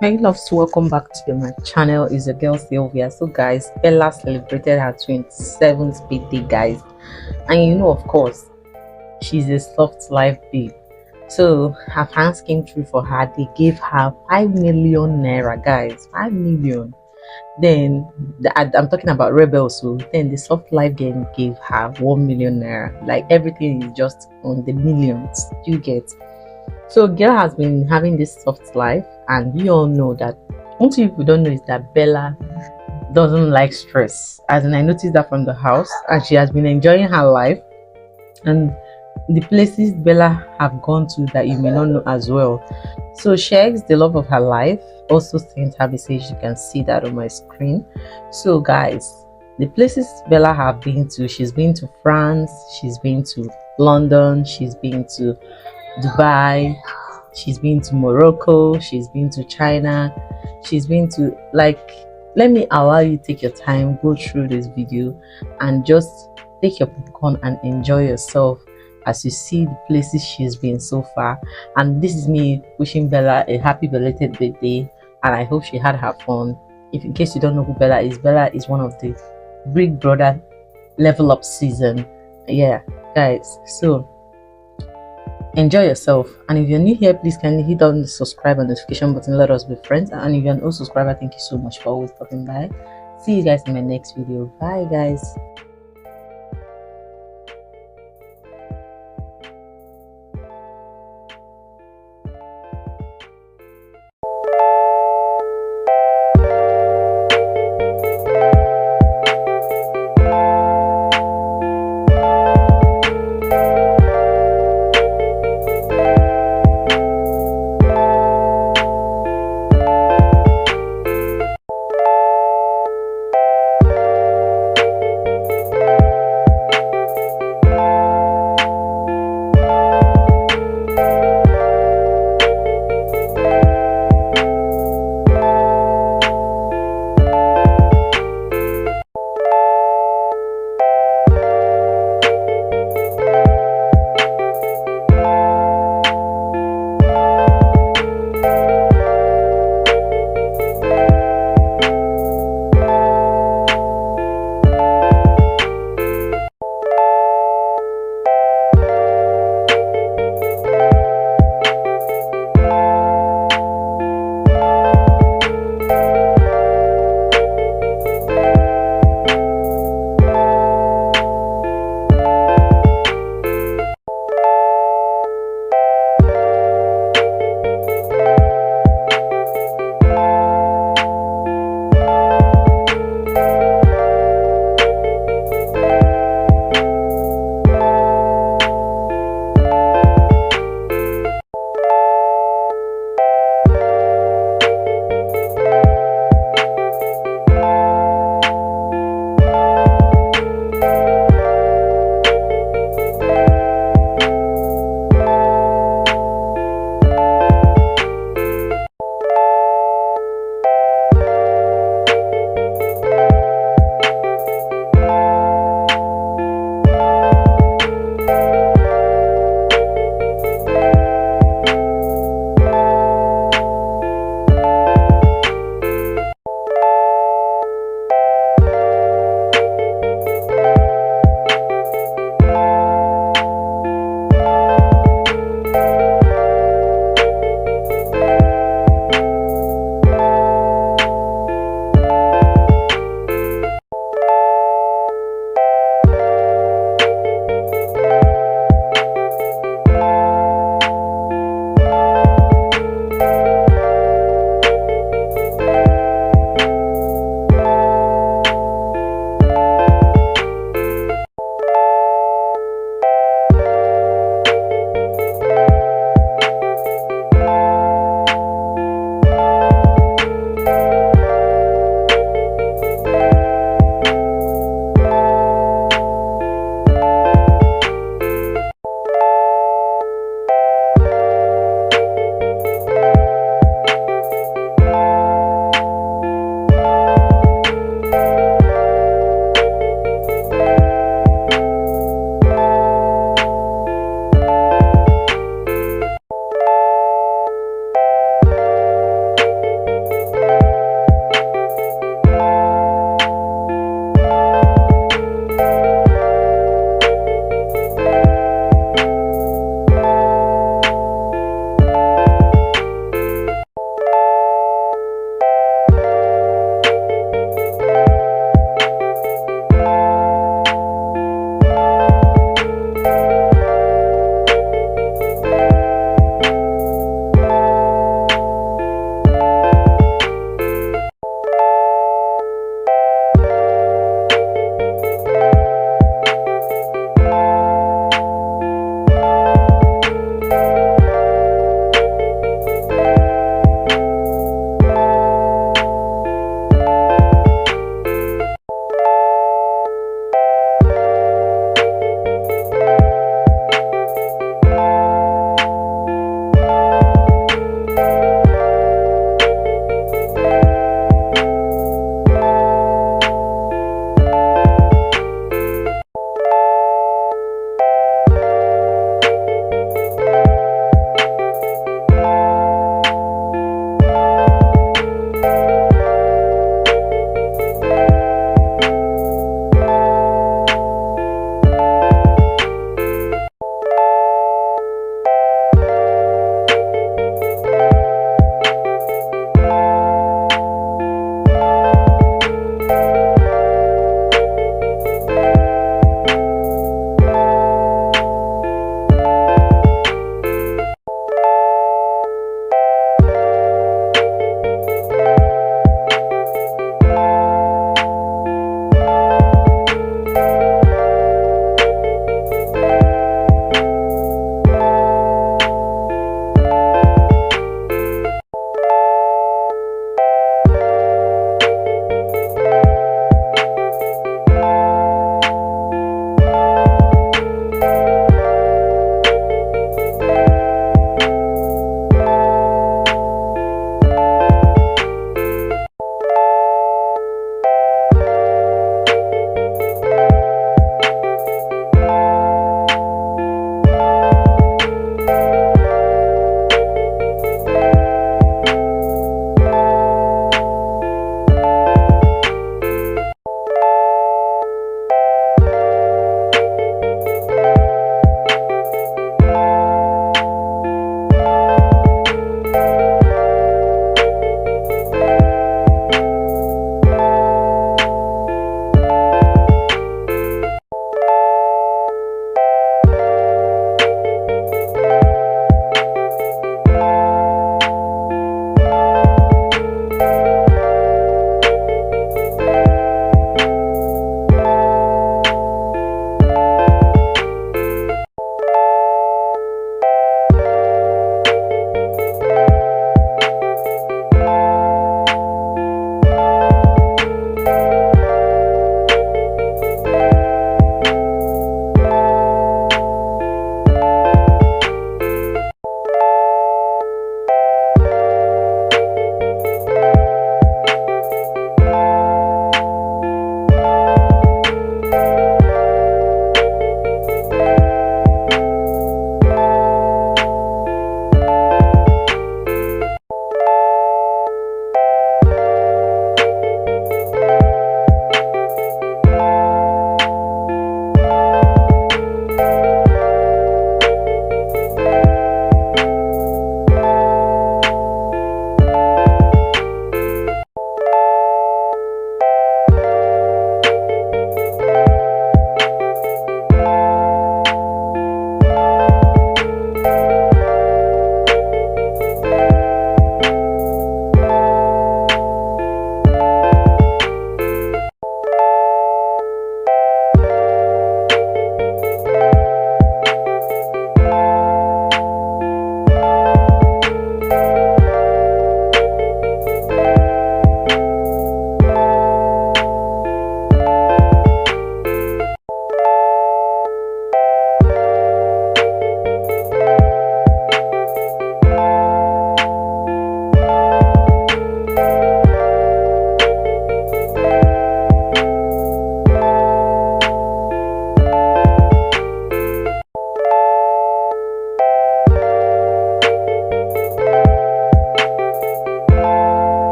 My loves, welcome back to my channel. Is your girl Sylvia. So guys, Bella celebrated her 27th birthday, guys, and you know, of course, she's a soft life babe. So her fans came through for her. They gave her 5 million naira, guys. 5 million. Then I'm talking about Rebel. So then the soft life game gave her 1 million naira. Like everything is just on the millions. You get. So girl has been having this soft life, and we all know that. One thing people don't know is that Bella doesn't like stress. As in, I noticed that from the house, and she has been enjoying her life. And the places Bella have gone to that you may not know as well. So Shegs, the love of her life, also sent her message. You can see that on my screen. So guys, the places Bella have been to, she's been to France, she's been to London, she's been to Dubai, she's been to Morocco, she's been to China, she's been to, like, let me allow you take your time, go through this video and just take your popcorn and enjoy yourself as you see the places she's been so far. And this is me wishing Bella a happy belated birthday, and I hope she had her fun. If in case you don't know who Bella is one of the Big Brother level up season. Yeah guys, so enjoy yourself. And if you're new here, please kindly hit on the subscribe and notification button. Let us be friends. And if you're an old subscriber, thank you so much for always stopping by. See you guys in my next video. Bye guys.